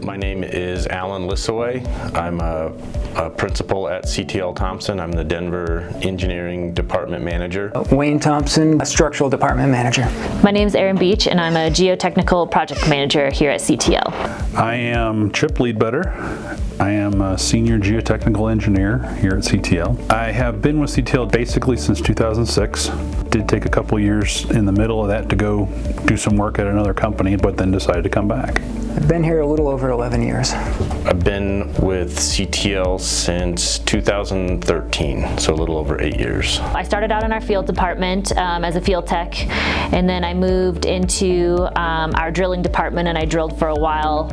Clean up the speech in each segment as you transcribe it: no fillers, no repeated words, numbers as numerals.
My name is Alan Lissaway. I'm a principal at CTL Thompson. I'm the Denver Engineering Department Manager. Wayne Thompson, a Structural Department Manager. My name is Erin Beach, and I'm a Geotechnical Project Manager here at CTL. I am Chip Leadbetter. I am a Senior Geotechnical Engineer here at CTL. I have been with CTL basically since 2006. Did take a couple years in the middle of that to go do some work at another company, but then decided to come back. I've been here a little over 11 years. I've been with CTL since 2013, so a little over 8 years. I started out in our field department as a field tech, and then I moved into our drilling department, and I drilled for a while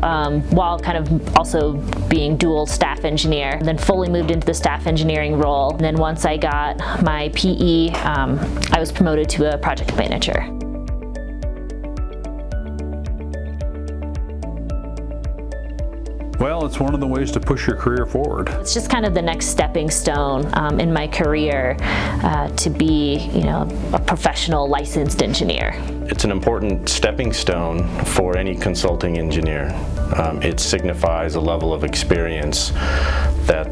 kind of also being dual staff engineer, and then fully moved into the staff engineering role. And then once I got my PE, I was promoted to a project manager. Well, it's one of the ways to push your career forward. It's just kind of the next stepping stone in my career to be, a professional licensed engineer. It's an important stepping stone for any consulting engineer. It signifies a level of experience that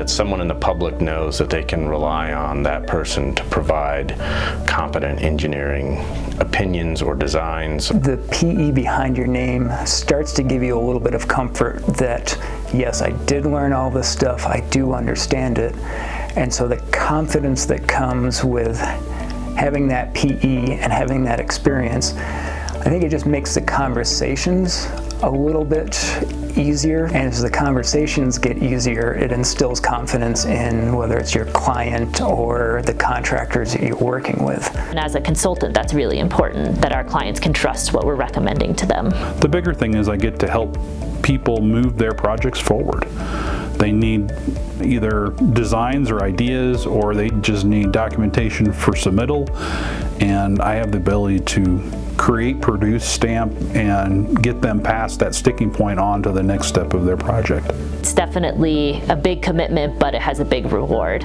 someone in the public knows that they can rely on that person to provide competent engineering opinions or designs. The PE behind your name starts to give you a little bit of comfort that, yes, I did learn all this stuff, I do understand it. And so the confidence that comes with having that PE and having that experience, I think it just makes the conversations a little bit easier, and as the conversations get easier, it instills confidence in whether it's your client or the contractors that you're working with. And as a consultant, that's really important, that our clients can trust what we're recommending to them. The bigger thing is I get to help people move their projects forward. They need either designs or ideas, or they just need documentation for submittal, and I have the ability to create, produce, stamp, and get them past that sticking point on to the next step of their project. It's definitely a big commitment, but it has a big reward.